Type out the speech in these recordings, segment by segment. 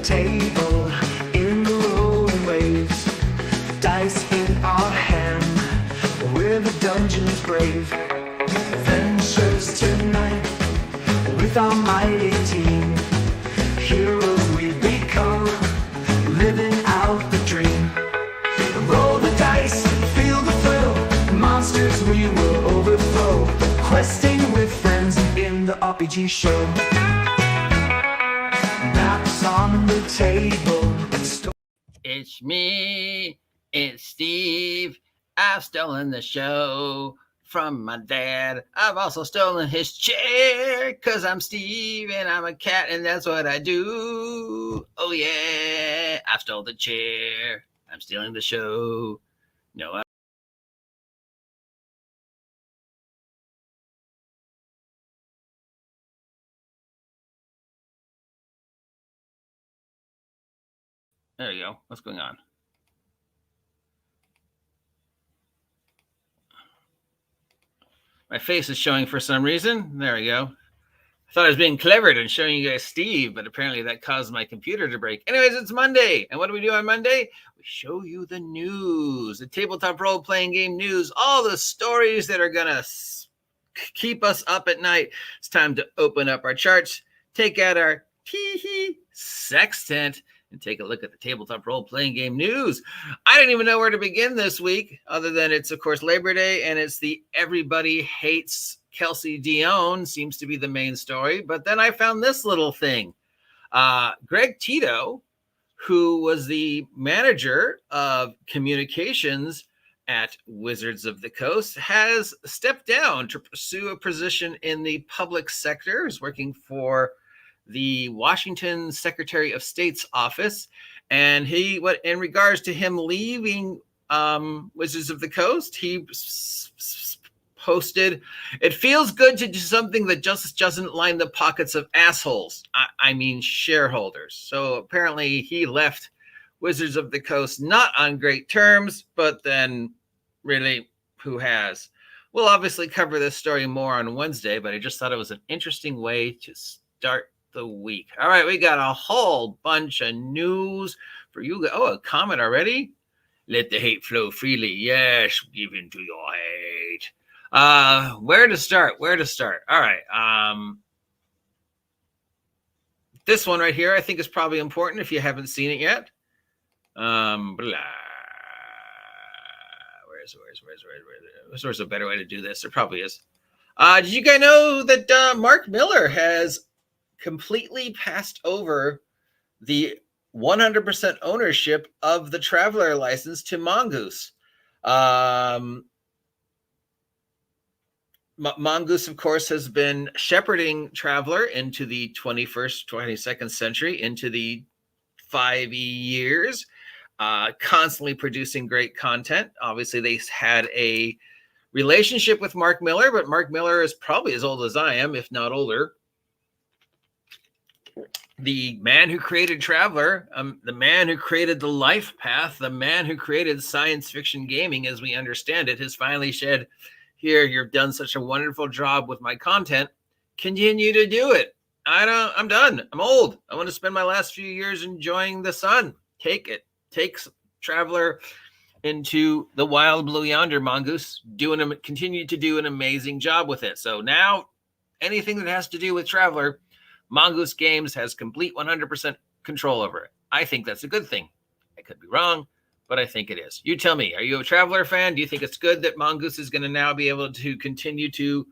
table in the rolling waves, dice in our hand, we're the dungeon's brave. Adventures tonight with our mighty team, heroes we become, living out the dream. Roll the dice, feel the thrill, monsters we will overthrow, questing with friends in the RPG show. Maps on the table. It's me, it's Steve. I've stolen the show from my dad. I've also stolen his chair, 'cause I'm Steve and I'm a cat and that's what I do. Oh yeah, I've stole the chair. I'm stealing the show. No, there you go. What's going on? My face is showing for some reason. There we go. I thought I was being clever and showing you guys Steve, but apparently that caused my computer to break. Anyways, it's Monday. And what do we do on Monday? We show you the news, the tabletop role-playing game news, all the stories that are going to keep us up at night. It's time to open up our charts, take out our tee-hee sextant, and take a look at the tabletop role-playing game news. I didn't even know where to begin this week, other than it's, of course, Labor Day, and it's the Everybody Hates Kelsey Dion seems to be the main story. But then I found this little thing. Greg Tito, who was the manager of communications at Wizards of the Coast, has stepped down to pursue a position in the public sector. He's working for the Washington Secretary of State's office. And in regards to him leaving Wizards of the Coast, he posted, "It feels good to do something that just doesn't line the pockets of assholes. I mean shareholders." So apparently he left Wizards of the Coast not on great terms, but then really, who has? We'll obviously cover this story more on Wednesday, but I just thought it was an interesting way to start the week. All right, we got a whole bunch of news for you. Oh, a comment already? Let the hate flow freely. Yes, give in to your hate. Where to start? All right. This one right here, I think, is probably important if you haven't seen it yet. Where's a better way to do this? There probably is. Did you guys know that Mark Miller has completely passed over the 100% ownership of the Traveler license to Mongoose? Mongoose, of course, has been shepherding Traveler into the 21st, 22nd century, into the 5 years, constantly producing great content. Obviously, they had a relationship with Mark Miller, but Mark Miller is probably as old as I am, if not older. The man who created Traveler, the man who created the life path, the man who created science fiction gaming as we understand it, has finally said, "Here, you've done such a wonderful job with my content. Continue to do it. I'm done. I'm old. I want to spend my last few years enjoying the sun. Take it. Take Traveler into the wild blue yonder, Mongoose. Continue to do an amazing job with it." So now anything that has to do with Traveler, Mongoose Games has complete 100% control over it. I think that's a good thing. I could be wrong, but I think it is. You tell me, are you a Traveler fan? Do you think it's good that Mongoose is going to now be able to continue to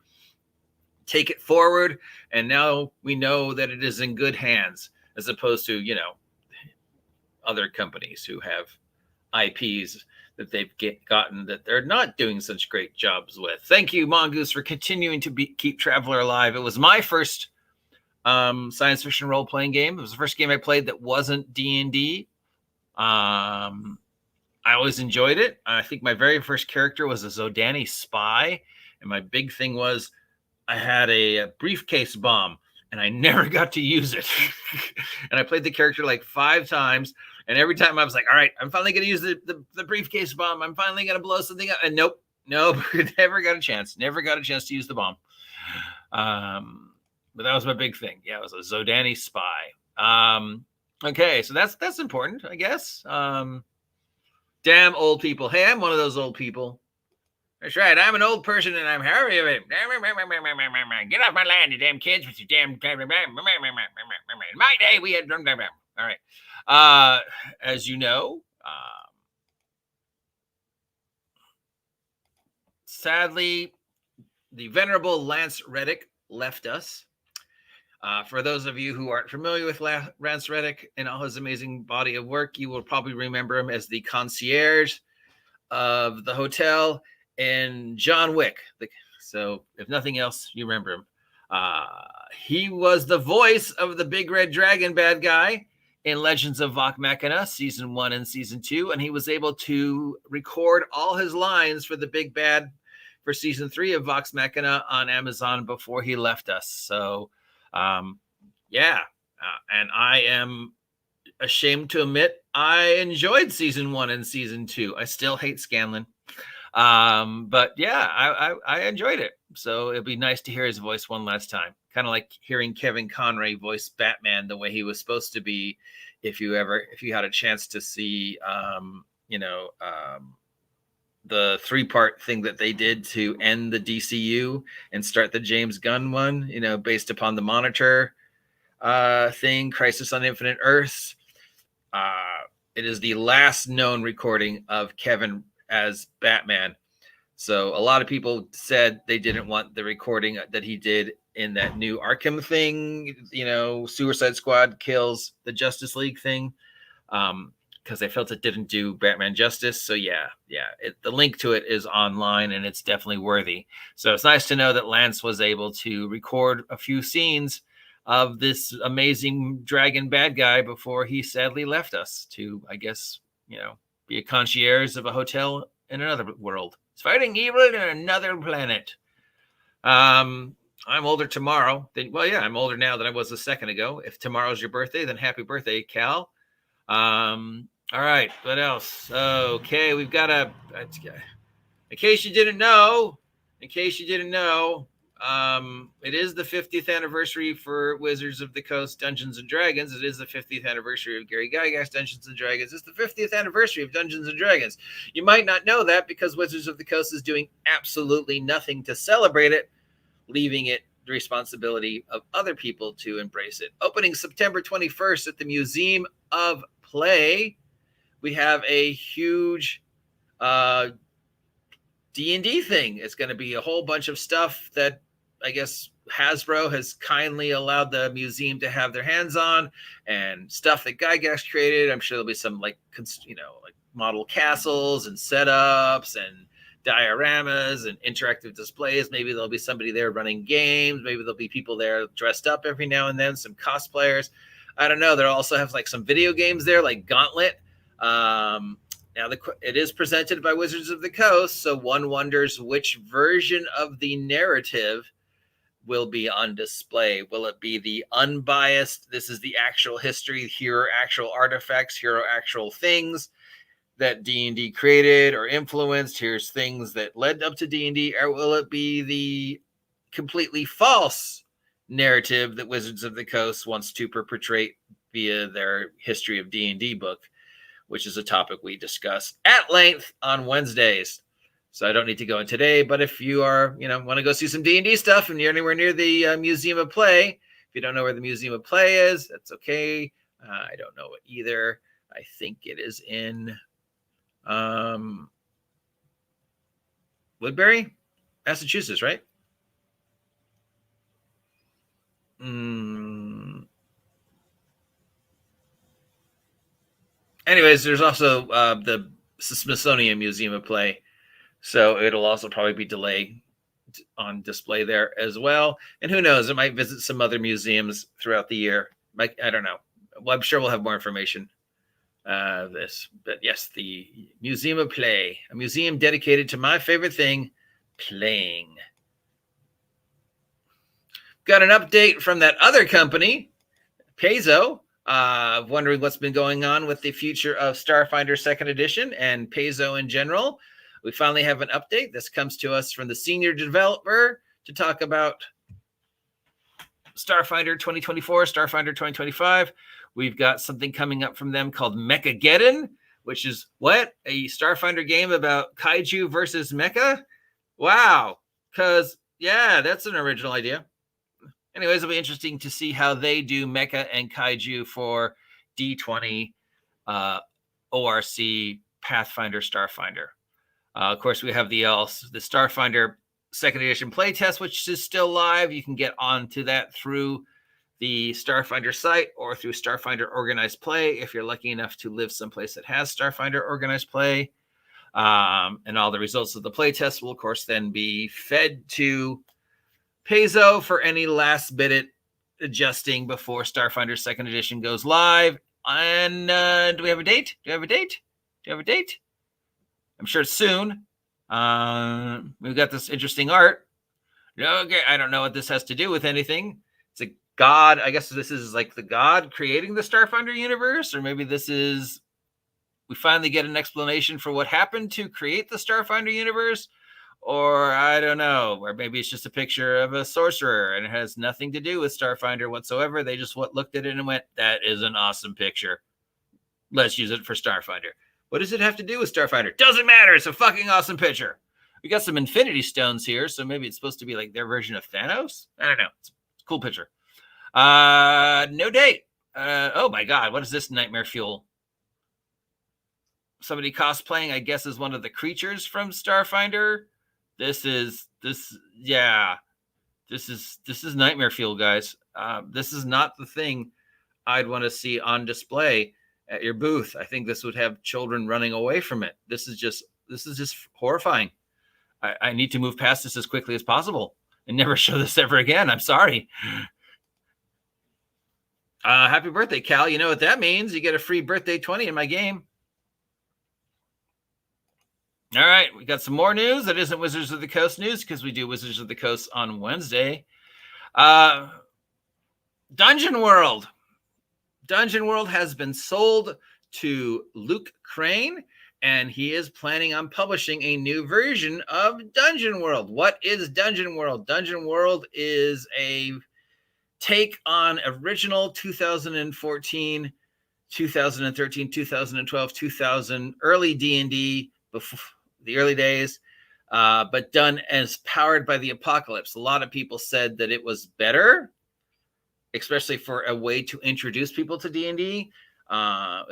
take it forward? And now we know that it is in good hands, as opposed to, other companies who have IPs that they've gotten that they're not doing such great jobs with. Thank you, Mongoose, for continuing to keep Traveler alive. It was my first science fiction role-playing game. It was the first game I played that wasn't D&D. I always enjoyed it. I think my very first character was a Zodani spy, and my big thing was I had a briefcase bomb, and I never got to use it. And I played the character like 5 times, and every time I was like, all right, I'm finally going to use the briefcase bomb. I'm finally going to blow something up. And nope, never got a chance to use the bomb. But that was my big thing. Yeah, it was a Zodani spy. Okay, so that's important, I guess. Damn old people. Hey, I'm one of those old people. That's right. I'm an old person and I'm Harry of it. Get off my land, you damn kids with your damn. In my day, we had. All right. As you know, sadly, the venerable Lance Reddick left us. For those of you who aren't familiar with Lance Reddick and all his amazing body of work, you will probably remember him as the concierge of the hotel in John Wick. So if nothing else, you remember him. He was the voice of the big red dragon bad guy in Legends of Vox Machina, season 1 and season 2, and he was able to record all his lines for the big bad for season 3 of Vox Machina on Amazon before he left us. So and I am ashamed to admit I enjoyed season 1 and season 2. I still hate Scanlan. But yeah, I enjoyed it. So it'd be nice to hear his voice one last time. Kind of like hearing Kevin Conroy voice Batman the way he was supposed to be. If you had a chance to see, the 3-part thing that they did to end the DCU and start the James Gunn one, based upon the Monitor thing, Crisis on Infinite Earths. It is the last known recording of Kevin as Batman. So a lot of people said they didn't want the recording that he did in that new Arkham thing, Suicide Squad kills the Justice League thing, because they felt it didn't do Batman justice. So the link to it is online and it's definitely worthy. So it's nice to know that Lance was able to record a few scenes of this amazing dragon bad guy before he sadly left us to, I guess, be a concierge of a hotel in another world. It's fighting evil in another planet. I'm older tomorrow. I'm older now than I was a second ago. If tomorrow's your birthday, then happy birthday, Cal. All right, what else? Okay, we've got in case you didn't know, it is the 50th anniversary for Wizards of the Coast Dungeons and Dragons. It is the 50th anniversary of Gary Gygax Dungeons and Dragons. It's the 50th anniversary of Dungeons and Dragons. You might not know that because Wizards of the Coast is doing absolutely nothing to celebrate it, leaving it the responsibility of other people to embrace it. Opening September 21st at the Museum of Play, we have a huge D&D thing. It's going to be a whole bunch of stuff that I guess Hasbro has kindly allowed the museum to have their hands on, and stuff that Gygax created. I'm sure there'll be some like model castles and setups and dioramas and interactive displays. Maybe there'll be somebody there running games. Maybe there'll be people there dressed up every now and then, some cosplayers. I don't know. They'll also have like some video games there, like Gauntlet. Now, it is presented by Wizards of the Coast, so one wonders which version of the narrative will be on display. Will it be the unbiased, this is the actual history, here are actual artifacts, here are actual things that D&D created or influenced, here's things that led up to D&D, or will it be the completely false narrative that Wizards of the Coast wants to perpetrate via their History of D&D book, which is a topic we discuss at length on Wednesdays. So I don't need to go in today, but if you are, want to go see some D&D stuff and you're anywhere near the Museum of Play, if you don't know where the Museum of Play is, that's okay. I don't know it either. I think it is in Woodbury, Massachusetts, right? Anyways, there's also the Smithsonian Museum of Play, so it'll also probably be delayed on display there as well. And who knows, it might visit some other museums throughout the year. I don't know. Well, I'm sure we'll have more information this. But yes, the Museum of Play, a museum dedicated to my favorite thing, playing. Got an update from that other company, Paizo. Wondering what's been going on with the future of Starfinder 2nd Edition and Paizo in general. We finally have an update. This comes to us from the senior developer to talk about Starfinder 2024, Starfinder 2025. We've got something coming up from them called Mechageddon, which is what? A Starfinder game about kaiju versus mecha? Wow. Because, yeah, that's an original idea. Anyways, it'll be interesting to see how they do mecha and kaiju for D20 ORC Pathfinder Starfinder. Of course, we have the Starfinder second edition playtest, which is still live. You can get onto that through the Starfinder site or through Starfinder Organized Play if you're lucky enough to live someplace that has Starfinder Organized Play. And all the results of the playtest will, of course, then be fed to Paizo for any last-minute adjusting before Starfinder second edition goes live. And do we have a date? I'm sure it's soon. We've got this interesting art. Okay, I don't know what this has to do with anything. It's a god. I guess this is like the god creating the Starfinder universe, or maybe this is we finally get an explanation for what happened to create the Starfinder universe, or I don't know, or maybe it's just a picture of a sorcerer and it has nothing to do with Starfinder whatsoever. They just looked at it and went, "That is an awesome picture. Let's use it for Starfinder." What does it have to do with Starfinder? Doesn't matter. It's a fucking awesome picture. We got some Infinity Stones here, so maybe it's supposed to be like their version of Thanos. I don't know. It's a cool picture. No date. Oh my God. What is this nightmare fuel? Somebody cosplaying, I guess, is one of the creatures from Starfinder. This is nightmare fuel, guys. This is not the thing I'd want to see on display at your booth. I think this would have children running away from it. This is just horrifying. I need to move past this as quickly as possible and never show this ever again. I'm sorry. Happy birthday, Cal. You know what that means. You get a free birthday 20 in my game. All right, we got some more news that isn't Wizards of the Coast news because we do Wizards of the Coast on Wednesday. Dungeon World. Dungeon World has been sold to Luke Crane, and he is planning on publishing a new version of Dungeon World. What is Dungeon World? Dungeon World is a take on original 2014, 2013, 2012, 2000 early D&D, before the early days, but done as powered by the apocalypse. A lot of people said that it was better, especially for a way to introduce people to D&D.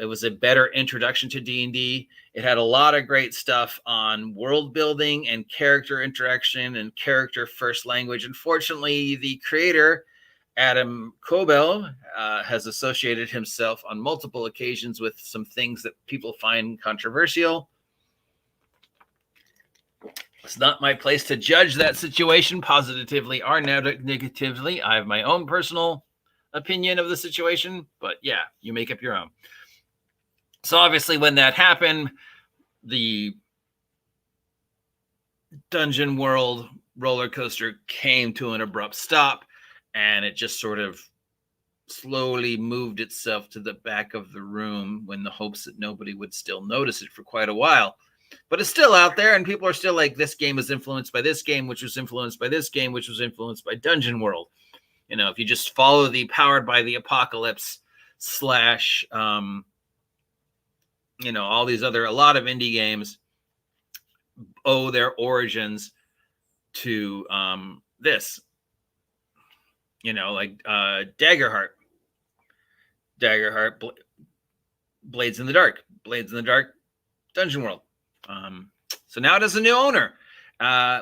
It was a better introduction to D&D. It had a lot of great stuff on world building and character interaction and character first language. Unfortunately, the creator, Adam Koebel, has associated himself on multiple occasions with some things that people find controversial. It's not my place to judge that situation positively or negatively. I have my own personal opinion of the situation, but yeah, you make up your own. So obviously when that happened, the Dungeon World roller coaster came to an abrupt stop, and it just sort of slowly moved itself to the back of the room in the hopes that nobody would still notice it for quite a while. But it's still out there, and people are still like, this game is influenced by this game, which was influenced by this game, which was influenced by Dungeon World. You know, if you just follow the powered by the apocalypse / all these other, a lot of indie games owe their origins to this, like Daggerheart, Blades in the Dark, Dungeon World. So now it has a new owner.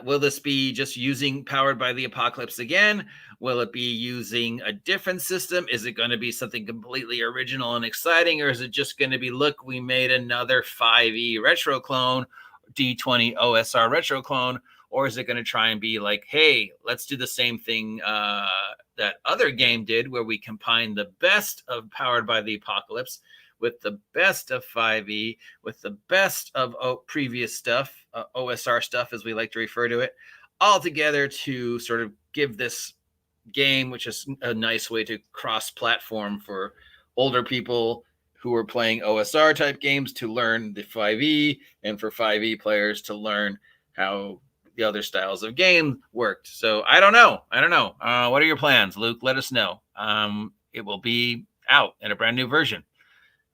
Will this be just using powered by the apocalypse again? Will it be using a different system? Is it going to be something completely original and exciting? Or is it just going to be, look, we made another 5e retro clone, D20 OSR retro clone? Or is it going to try and be like, hey, let's do the same thing that other game did, where we combine the best of powered by the apocalypse with the best of 5e, with the best of previous stuff, OSR stuff, as we like to refer to it, all together to sort of give this game, which is a nice way to cross-platform for older people who are playing OSR-type games to learn the 5e, and for 5e players to learn how the other styles of game worked. So I don't know. What are your plans, Luke? Let us know. It will be out in a brand new version.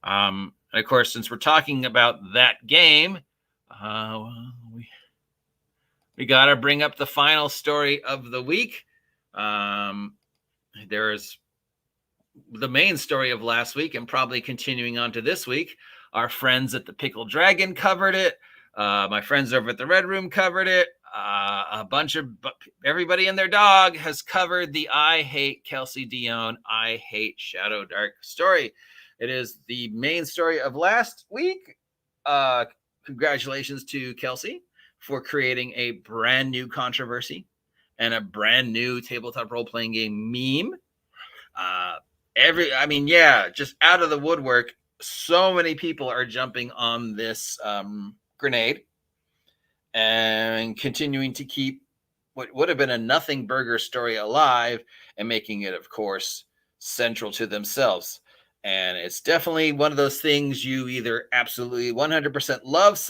And of course, since we're talking about that game, we got to bring up the final story of the week. There's the main story of last week and probably continuing on to this week. Our friends at the Pickled Dragon covered it. My friends over at the Red Room covered it. A bunch of everybody and their dog has covered the I Hate Kelsey Dion, I Hate Shadow Dark story. It is the main story of last week. Congratulations to Kelsey for creating a brand new controversy and a brand new tabletop role-playing game meme. Just out of the woodwork, so many people are jumping on this grenade and continuing to keep what would have been a nothing burger story alive and making it, of course, central to themselves. And it's definitely one of those things you either absolutely 100% love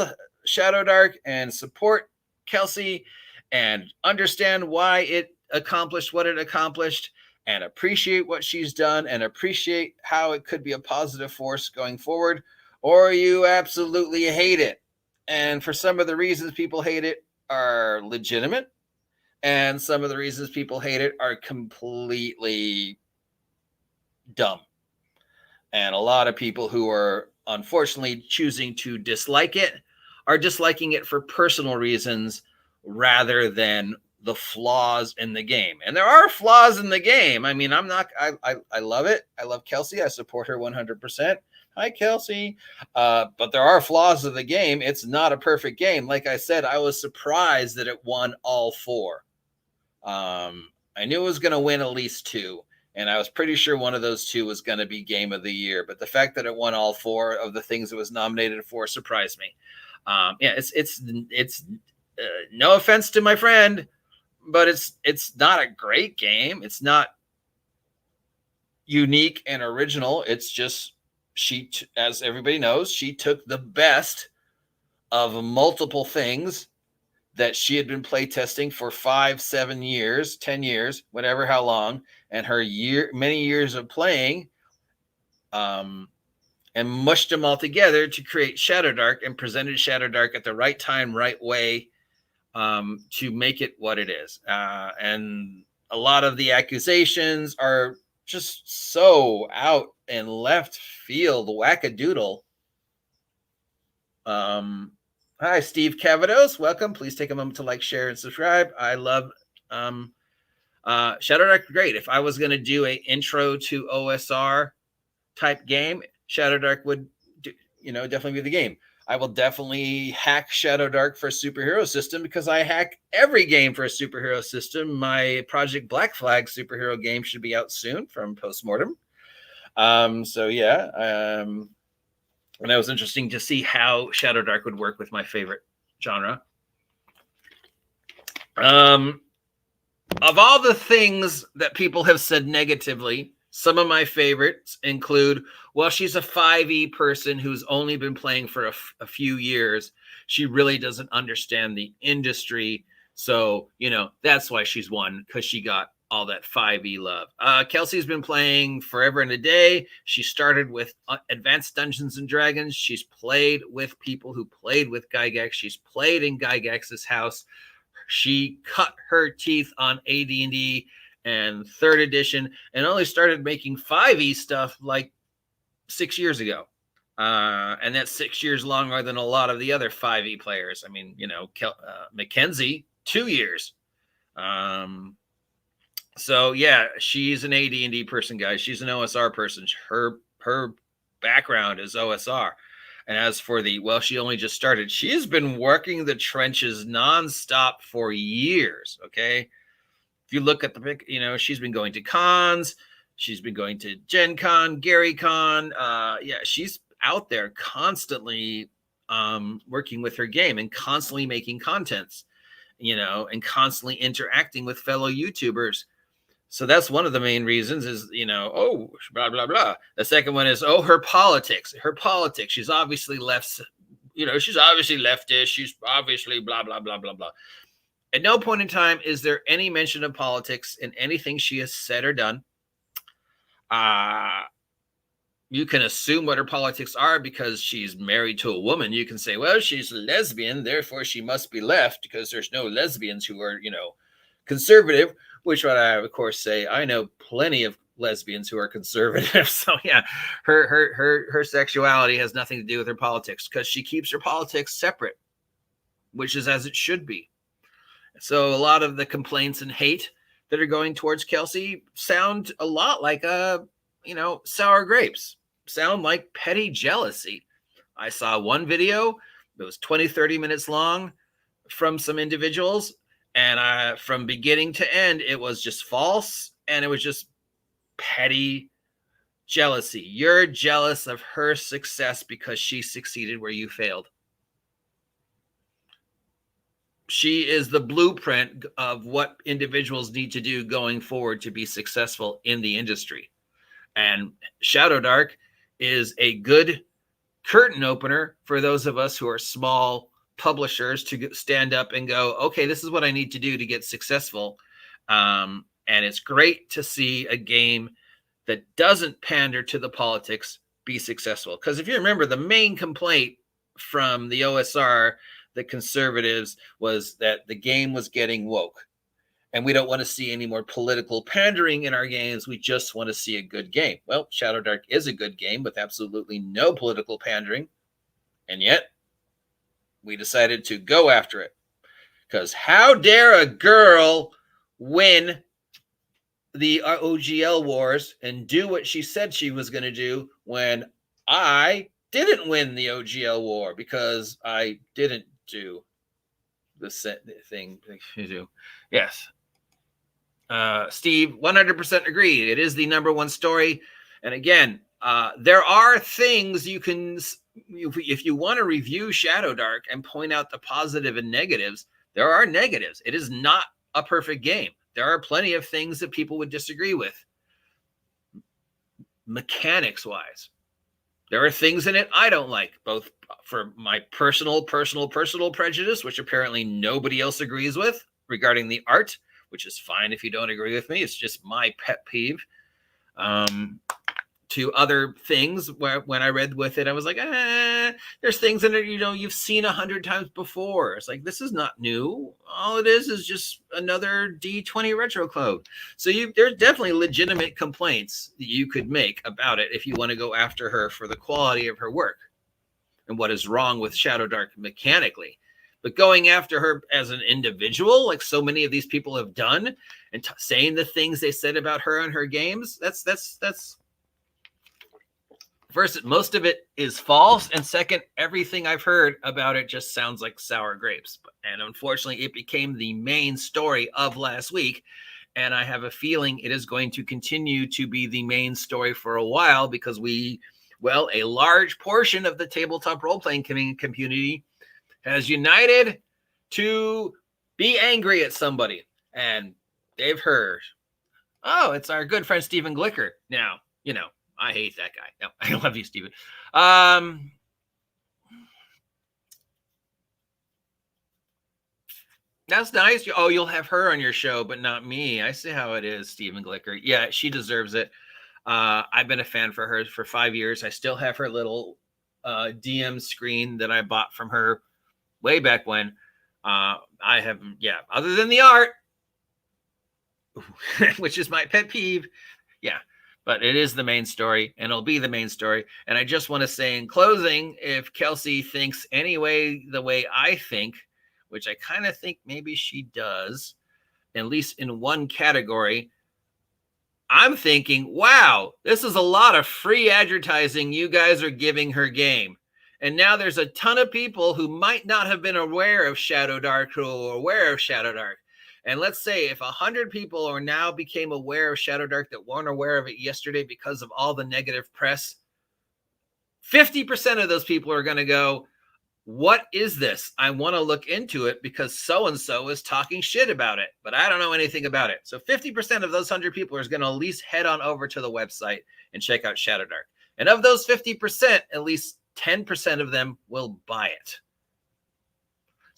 Shadow Dark and support Kelsey and understand why it accomplished what it accomplished and appreciate what she's done and appreciate how it could be a positive force going forward, or you absolutely hate it. And for some of the reasons people hate it are legitimate, and some of the reasons people hate it are completely dumb. And a lot of people who are unfortunately choosing to dislike it are disliking it for personal reasons rather than the flaws in the game. And there are flaws in the game. I mean, I love it. I love Kelsey. I support her 100%. Hi, Kelsey. But there are flaws in the game. It's not a perfect game. Like I said, I was surprised that it won all 4. I knew it was going to win at least 2. And I was pretty sure one of those 2 was going to be Game of the Year. But the fact that it won all 4 of the things it was nominated for surprised me. It's no offense to my friend, but it's not a great game. It's not unique and original. It's just as everybody knows, she took the best of multiple things that she had been playtesting for 5, 7 years, 10 years, whatever, how long, and her many years of playing, and mushed them all together to create Shadow Dark and presented Shadow Dark at the right time, right way, to make it what it is. And a lot of the accusations are just so out and left field, wackadoodle. Hi, Steve Cavados. Welcome. Please take a moment to like, share, and subscribe. I love Shadow Dark. Great. If I was going to do a intro to OSR type game, Shadow Dark would definitely be the game. I will definitely hack Shadow Dark for a superhero system because I hack every game for a superhero system. My Project Black Flag superhero game should be out soon from Postmortum. And it was interesting to see how Shadow Dark would work with my favorite genre. Of all the things that people have said negatively, some of my favorites include, well, she's a 5e person who's only been playing for a few years. She really doesn't understand the industry. So, that's why she's won, because she got all that 5e love. Kelsey's been playing forever and a day. She started with Advanced Dungeons and Dragons. She's played with people who played with Gygax. She's played in Gygax's house. She cut her teeth on AD&D and 3rd edition and only started making 5e stuff like 6 years ago. And that's 6 years longer than a lot of the other 5e players. I mean, Mackenzie, 2 years. So yeah, she's an AD&D person, guys. She's an OSR person. Her background is OSR. And as for she only just started. She's been working the trenches nonstop for years. Okay. If you look at she's been going to cons. She's been going to Gen Con, Gary Con. She's out there constantly working with her game and constantly making contents, and constantly interacting with fellow YouTubers. So that's one of the main reasons is, blah, blah, blah. The second one is, her politics. She's obviously she's obviously leftist. She's obviously blah, blah, blah, blah, blah. At no point in time is there any mention of politics in anything she has said or done. You can assume what her politics are because she's married to a woman. You can say, well, she's a lesbian, therefore she must be left because there's no lesbians who are, conservative, which what I, of course, say, I know plenty of lesbians who are conservative. So yeah, her sexuality has nothing to do with her politics because she keeps her politics separate, which is as it should be. So a lot of the complaints and hate that are going towards Kelsey sound a lot like sour grapes, sound like petty jealousy. I saw one video that was 20-30 minutes long from some individuals, and from beginning to end, it was just false, and it was just petty jealousy. You're jealous of her success because she succeeded where you failed. She is the blueprint of what individuals need to do going forward to be successful in the industry. And Shadow Dark is a good curtain opener for those of us who are small publishers to stand up and go, okay, this is what I need to do to get successful. And it's great to see a game that doesn't pander to the politics be successful. Because if you remember, the main complaint from the OSR, the conservatives, was that the game was getting woke. And we don't want to see any more political pandering in our games. We just want to see a good game. Well, Shadow Dark is a good game with absolutely no political pandering. And yet, we decided to go after it. Because how dare a girl win the OGL wars and do what she said she was going to do when I didn't win the OGL war because I didn't do the thing you do. Yes. Steve, 100% agree. It is the number one story. And again, there are things you can, if you want to review Shadow Dark and point out the positive and negatives, there are negatives. It is not a perfect game. There are plenty of things that people would disagree with. Mechanics wise, there are things in it I don't like, both for my personal prejudice, which apparently nobody else agrees with, regarding the art, which is fine if you don't agree with me. It's just my pet peeve. To other things where when I read with it, I was like, there's things in it, you've seen 100 times before. It's like, this is not new. All it is just another D20 retro code. So there's definitely legitimate complaints that you could make about it if you want to go after her for the quality of her work and what is wrong with Shadow Dark mechanically. But going after her as an individual, like so many of these people have done, and saying the things they said about her and her games, that's first, most of it is false, and second, everything I've heard about it just sounds like sour grapes. And unfortunately, it became the main story of last week, and I have a feeling it is going to continue to be the main story for a while because a large portion of the tabletop role-playing community has united to be angry at somebody, and they've heard, oh, it's our good friend Stephen Glicker. Now, I hate that guy. No, I love you, Stephen. That's nice. You'll have her on your show, but not me. I see how it is, Stephen Glicker. Yeah, she deserves it. I've been a fan for her for 5 years. I still have her little DM screen that I bought from her way back when. I have, other than the art, which is my pet peeve. Yeah. But it is the main story, and it'll be the main story. And I just want to say in closing, if Kelsey thinks anyway the way I think, which I kind of think maybe she does, at least in one category, I'm thinking, wow, this is a lot of free advertising you guys are giving her game. And now there's a ton of people who might not have been aware of Shadow Dark or aware of Shadow Dark. And let's say if 100 people are now became aware of Shadow Dark that weren't aware of it yesterday because of all the negative press, 50% of those people are going to go, what is this? I want to look into it because so-and-so is talking shit about it, but I don't know anything about it. So 50% of those 100 people are going to at least head on over to the website and check out Shadow Dark. And of those 50%, at least 10% of them will buy it.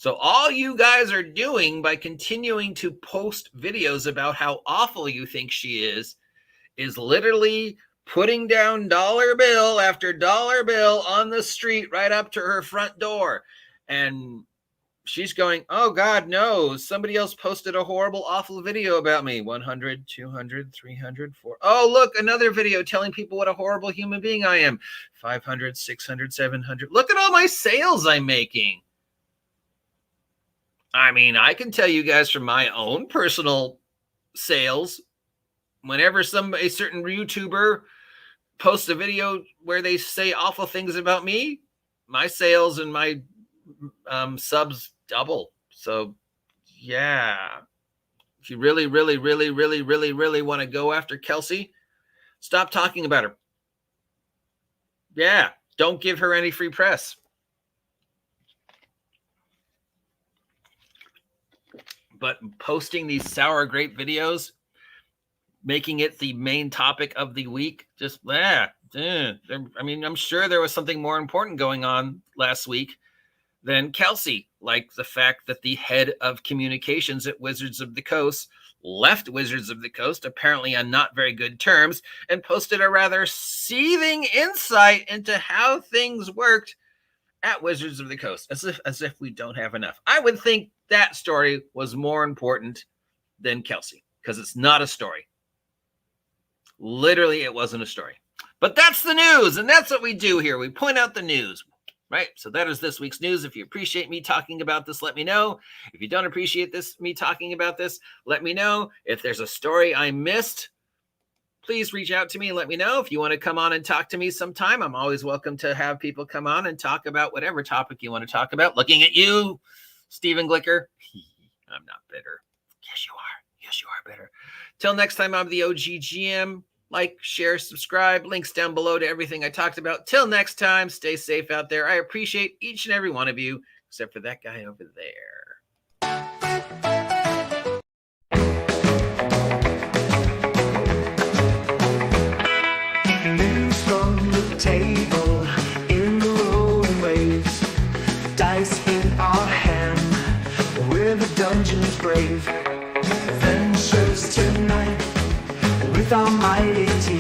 So all you guys are doing by continuing to post videos about how awful you think she is literally putting down dollar bill after dollar bill on the street right up to her front door. And she's going, oh God, no, somebody else posted a horrible, awful video about me. 100, 200, 300, 400. Oh, look, another video telling people what a horrible human being I am. 500, 600, 700. Look at all my sales I'm making. I mean, I can tell you guys from my own personal sales, whenever a certain YouTuber posts a video where they say awful things about me, my sales and my subs double. So yeah, if you really want to go after Kelsey, stop talking about her. Yeah, don't give her any free press. But posting these sour grape videos, making it the main topic of the week, just I mean, I'm sure there was something more important going on last week than Kelsey, like the fact that the head of communications at Wizards of the Coast left Wizards of the Coast, apparently on not very good terms, and posted a rather seething insight into how things worked at Wizards of the Coast, as if we don't have enough. I would think that story was more important than Kelsey, because it's not a story. Literally, it wasn't a story. But that's the news, and that's what we do here. We point out the news, right? So that is this week's news. If you appreciate me talking about this, let me know. If you don't appreciate me talking about this, let me know. If there's a story I missed, please reach out to me and let me know. If you want to come on and talk to me sometime, I'm always welcome to have people come on and talk about whatever topic you want to talk about. Looking at you, Stephen Glicker. I'm not bitter. Yes, you are. Yes, you are bitter. Till next time, I'm the OG GM. Like, share, subscribe. Links down below to everything I talked about. Till next time, stay safe out there. I appreciate each and every one of you, except for that guy over there. News from the table in the rolling waves. Dice in our hand, we're the dungeon's brave. Adventures tonight with our mighty team.